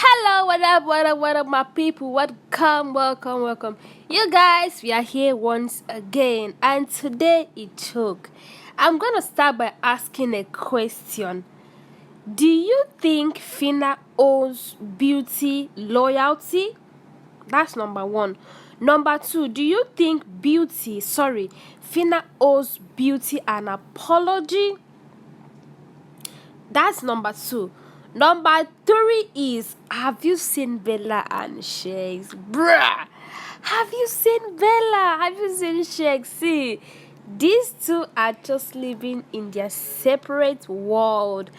Hello, what up, my people? Welcome. You guys, we are here once again, and today it took. I'm gonna start by asking a question. Do you think Phyna owes beauty loyalty? That's number one. Number two, do you think Phyna owes beauty an apology? That's number two. Number three is, have you seen Bella and Shakes? Bruh! Have you seen Bella? Have you seen Shakes? See, these two are just living in their separate world,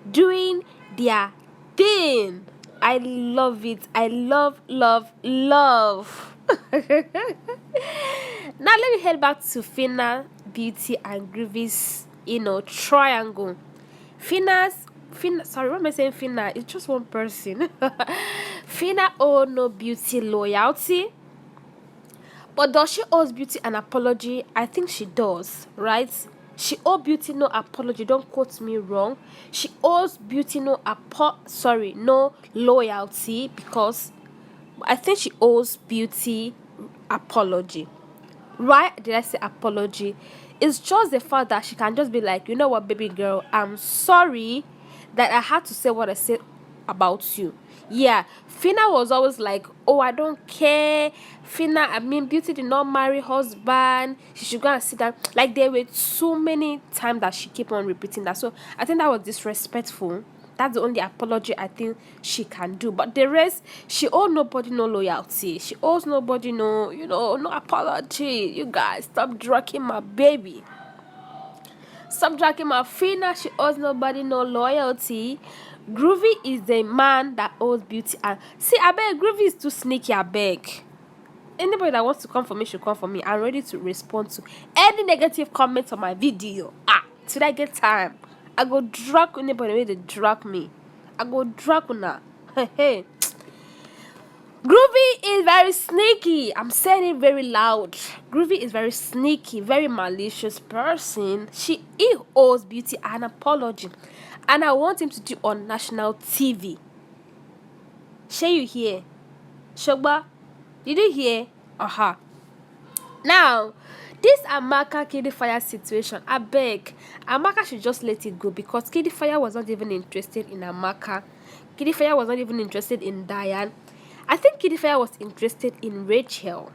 doing their thing. I love it. I love. Now let me head back to Phyna, Beauty, and Groovy's, triangle. Phyna, sorry, what am I saying? Phyna, it's just one person. Phyna owe no beauty loyalty, but does she owe beauty an apology? I think she does, right? She owes beauty no apology. Don't quote me wrong. She owes beauty no loyalty, because I think she owes beauty apology. Why did I say apology? It's just the fact that she can just be like, you know what, baby girl, I'm sorry that I had to say what I said about you. Yeah, Phyna was always like, oh, I don't care. Beauty did not marry husband. She should go and sit down. Like, there were so many times that she kept on repeating that. So I think that was disrespectful. That's the only apology I think she can do. But the rest, she owes nobody no loyalty. She owes nobody no apology. You guys, stop dragging my baby. Stop dragging my Phyna. She owes nobody no loyalty. Groovy is the man that owes beauty. And see, I beg, Groovy is too sneaky, I beg. Anybody that wants to come for me should come for me. I'm ready to respond to any negative comments on my video. Till I get time, I go drag anybody where they drag me. I go drag una. Hey. Groovy is very sneaky. I'm saying it very loud. Groovy is very sneaky, very malicious person. He owes beauty an apology, and I want him to do on national TV. Share you hear? Shogba, did you hear? Now, this Amaka Kidi Fire situation, I beg, Amaka should just let it go, because Kidi Fire was not even interested in Amaka. Kidi Fire was not even interested in Diane. I think Kidi Fire was interested in Rachel.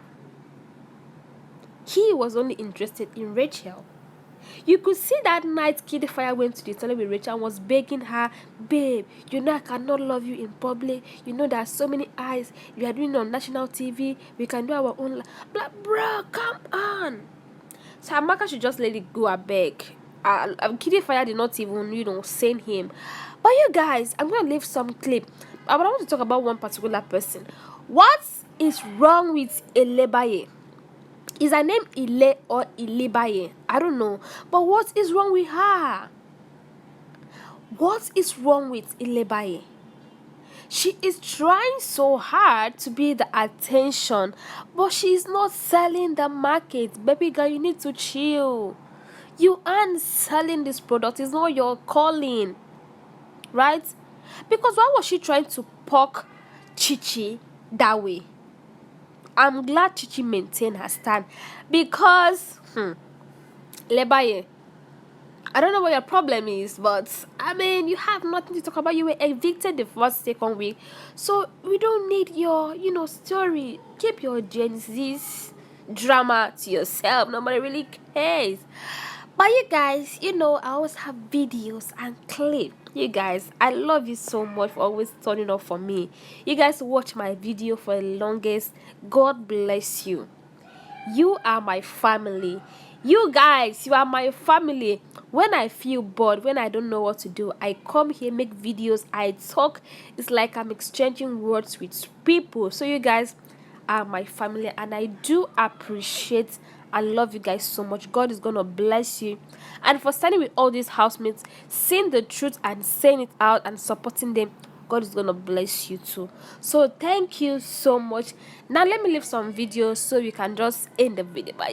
He was only interested in Rachel. You could see that night Kidi Fire went to the toilet with Rachel and was begging her, babe, you know I cannot love you in public. You know there are so many eyes. We are doing it on national TV. We can do our own. Bro, come on. So Amaka should just let it go, I beg. Kidi Fire did not even, send him. But you guys, I'm going to leave some clip. But I want to talk about one particular person. What is wrong with Elebaye? Is her name Ile or Ilibaye? I don't know. But what is wrong with her? What is wrong with Ilibaye? She is trying so hard to be the attention, but she is not selling the market. Baby girl, you need to chill. You aren't selling this product. It's not your calling. Right? Because why was she trying to poke Chichi that way? I'm glad Chichi maintained her stand, because Lebaye, I don't know what your problem is, but I mean, you have nothing to talk about. You were evicted the second week, so we don't need your story. Keep your Gen Z's drama to yourself. Nobody really cares. But you guys, I always have videos and clips. You guys, I love you so much for always turning up for me. You guys watch my video for the longest. God bless you. You are my family. You guys, you are my family. When I feel bored, when I don't know what to do, I come here, make videos, I talk. It's like I'm exchanging words with people. So you guys are my family, and I do appreciate and love you guys so much. God is gonna bless you. And for standing with all these housemates, saying the truth and saying it out and supporting them, God is gonna bless you too. So thank you so much. Now let me leave some videos so we can just end the video. But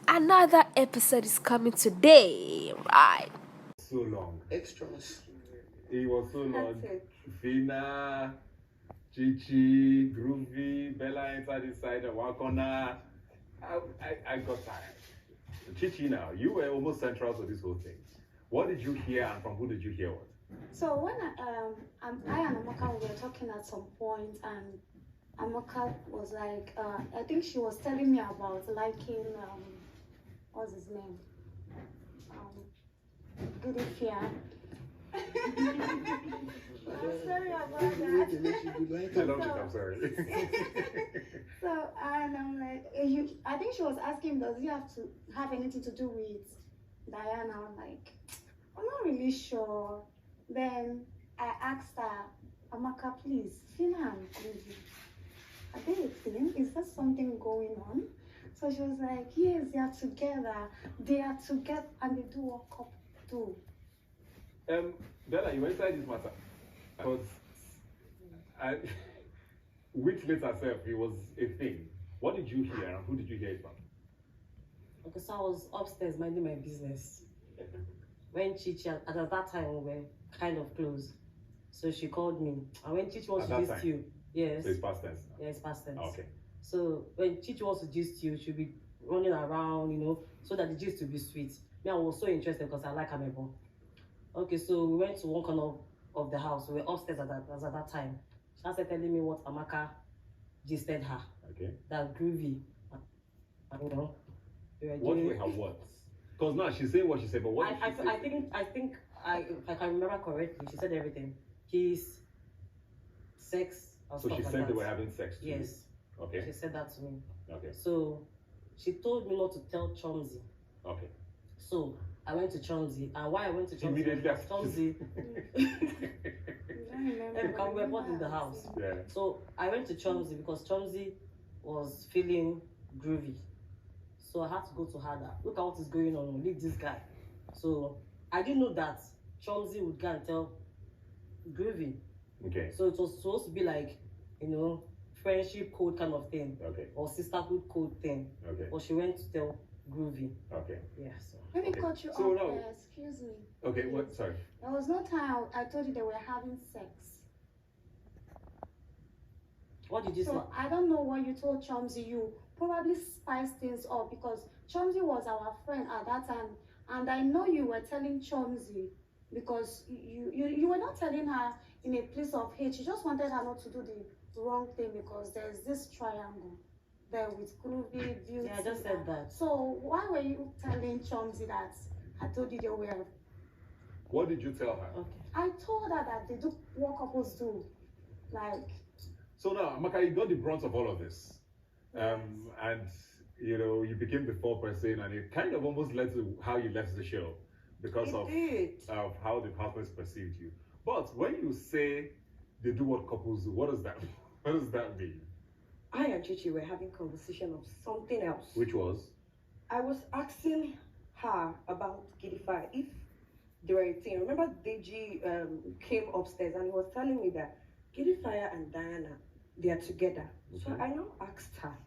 another episode is coming today, right? So long. Extras. It was so long. Phyna. Chichi, Groovy, Bella inside this side, and Wakona. I got tired. Chichi, now, you were almost central to this whole thing. What did you hear, and from who did you hear what? So when I and Amaka were talking at some point, and Amaka was like, I think she was telling me about liking, what's his name? Good fear. I'm sorry about that. I love it, I'm sorry. So, and I'm like, I think she was asking, does he have to have anything to do with Diana? I'm like, I'm not really sure. Then I asked her, Amaka, please, Phyna and Groovy, are they a thing? Is there something going on? So she was like, yes, they are together. They are together and they do what couple do. Bella, you were inside this matter. Because weeks later, it was a thing. What did you hear and who did you hear it from? Okay, so I was upstairs minding my business. When Chichi, at that time, we were kind of close. So she called me. And when Chichi wants to gist you, yes. So it's past tense now? Yeah, it's past tense. Okay. So when Chichi wants to gist you, she'll be running around, so that the gist will be sweet. Me, I was so interested because I like Amebo. Okay, so we went to one corner of the house. We were upstairs at that time. She started telling me what Amaka gisted her. Okay. That Groovy, What were her words? Because now she's saying what she said, but what I think if I can remember correctly, she said everything. Kiss, sex, and so stuff she like said that. they were having sex too? Yes. Okay. She said that to me. Okay. So she told me not to tell Chomzi. Okay. So I went to Chomzi, and why I went to Chomzi? Chomzi. Because we were both in the house. Yeah. So I went to Chomzi because Chomzi was feeling groovy. So I had to go to her. Look at what is going on. Leave this guy. So I didn't know that Chomzi would go and tell Groovy. Okay. So it was supposed to be like, friendship code kind of thing. Okay. Or sisterhood code thing. Okay. But she went to tell Groovy. Okay. Yeah. So. Let me cut you off there. Excuse me. Okay. What? Sorry. There was no time I told you they were having sex. What did you say? So I don't know what you told Chomzi. You probably spiced things up because Chomzi was our friend at that time, and I know you were telling Chomzi because you were not telling her in a place of hate. You just wanted her not to do the wrong thing because there's this triangle there with Groovy, Beauty. Yeah, I just said that. So why were you telling Chomzi that I told you they were? What did you tell her? Okay. I told her that they do what couples do, like. So now, Amaka, you got the brunt of all of this. And you became the foreperson, and it kind of almost led to how you left the show because of how the partners perceived you. But when you say they do what couples do, what does that mean? What does that mean? I and Chichi were having conversation of something else. Which was? I was asking her about Gidify, if they were a thing. Remember Deji came upstairs and he was telling me that Gidify and Diana, they are together. Okay. So I now asked her,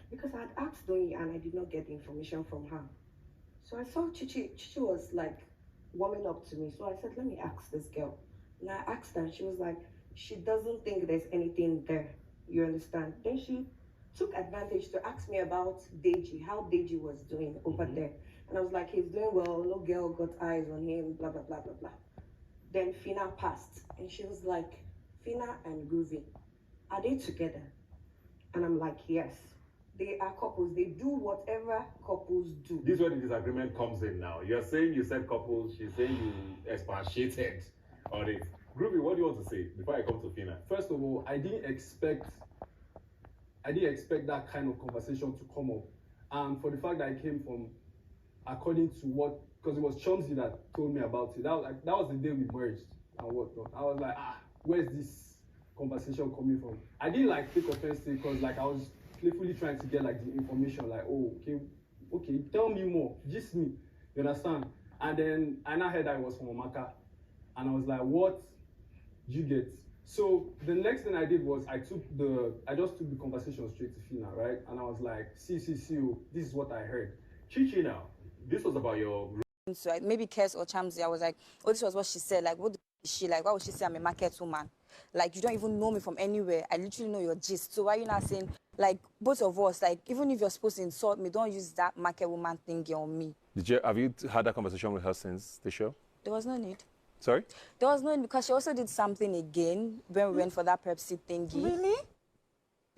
because I had asked Doi and I did not get the information from her. So I saw Chichi was like warming up to me. So I said, let me ask this girl. And I asked her and she was like, she doesn't think there's anything there. You understand? Then she took advantage to ask me about Deji, how Deji was doing over there. And I was like, he's doing well, no girl got eyes on him, blah, blah, blah, blah, blah. Then Phyna passed and she was like, Phyna and Groovy, are they together? And I'm like, yes. They are couples. They do whatever couples do. This is where the disagreement comes in now. You're saying you said couples, she's saying you expatiated on it. Groovy, what do you want to say before I come to Phyna? First of all, I didn't expect that kind of conversation to come up. And for the fact that it came from, according to what, because it was Chomsy that told me about it. That was the day we merged and whatnot. I was like, where's this conversation coming from? I didn't take offense to it because I was playfully trying to get the information, okay, tell me more, gist me, you understand? And then I now heard that it was from Omaka, and I was like, what did you get? So the next thing I did was I just took the conversation straight to Phyna, right? And I was like, see, this is what I heard. Chichi, now, this was about your... So maybe Kes or Chamsi, I was like, oh, this was what she said. Like, what is she like? Why would she say I'm a market woman? like you don't even know me from anywhere. I literally know your gist. So why are you not saying, like, both of us, like, even if you're supposed to insult me, don't use that market woman thingy on me. Have you had that conversation with her since the show? There was no need. Sorry? There was no need because she also did something again when we went for that Pepsi thingy. Really?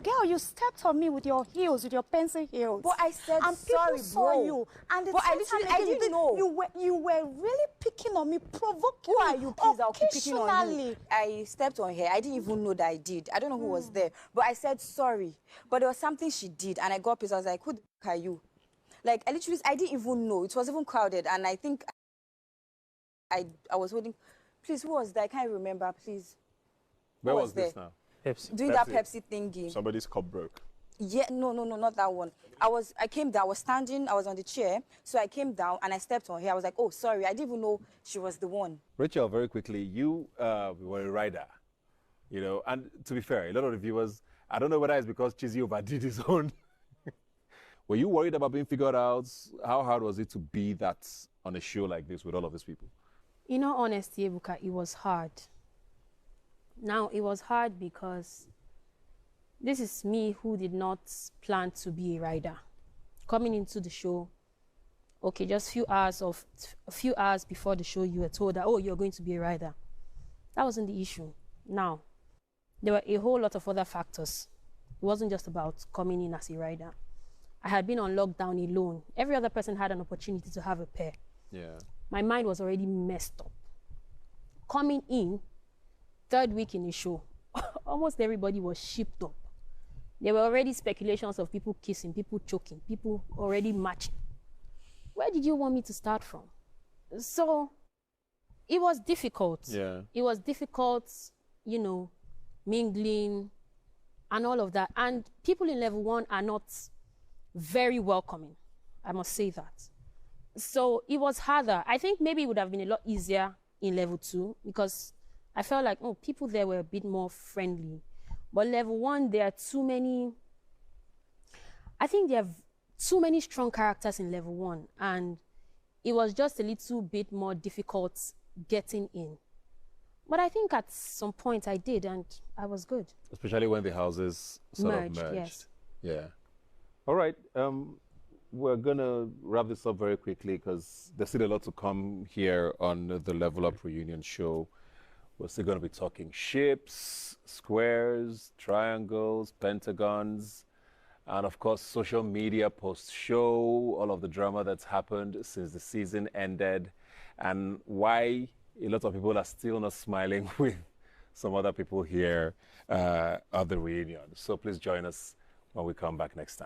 Girl, you stepped on me with your heels, with your pencil heels. But I said and sorry, people saw bro. you. And the But I same literally, time I again, didn't know. You were really picking on me, provoking Who are me. you, please? I'll keep picking on you. Occasionally. I stepped on her. I didn't even know that I did. I don't know who was there. But I said sorry. But there was something she did, and I got pissed. I was like, who the f are you? Like, I literally, I didn't even know. It was even crowded, and I think I was holding... Please, who was there? I can't remember, please. Where Who was this there? now? Pepsi. Doing that Pepsi thingy. Somebody's cup broke. Yeah, no, not that one. I came down, I was standing, I was on the chair, so I came down and I stepped on her. I was like, oh, sorry, I didn't even know she was the one. Rachel, very quickly, you were a rider, you know, and to be fair, a lot of the viewers, I don't know whether it's because Chizzy overdid his own. Were you worried about being figured out? How hard was it to be that on a show like this with all of these people? In all honesty, Ebuka, it was hard. Now, it was hard because this is me who did not plan to be a rider. Coming into the show, okay, just a few hours before the show, you were told that, oh, you're going to be a rider. That wasn't the issue. Now, there were a whole lot of other factors. It wasn't just about coming in as a rider. I had been on lockdown alone. Every other person had an opportunity to have a pair. Yeah. My mind was already messed up. Coming in, third week in the show, almost everybody was shipped up. There were already speculations of people kissing, people choking, people already matching. Where did you want me to start from? So it was difficult. Yeah. It was difficult, you know, mingling and all of that. And people in level 1 are not very welcoming. I must say that. So it was harder. I think maybe it would have been a lot easier in level 2 because I felt like, oh, people there were a bit more friendly. But level 1, there are too many, I think there are too many strong characters in level 1. And it was just a little bit more difficult getting in. But I think at some point I did, and I was good. Especially when the houses sort of merged. Yes. Yeah. All right. We're going to wrap this up very quickly because there's still a lot to come here on the Level Up Reunion show. We're still going to be talking ships, squares, triangles, pentagons, and of course, social media post-show, all of the drama that's happened since the season ended, and why a lot of people are still not smiling with some other people here at the reunion. So please join us when we come back next time.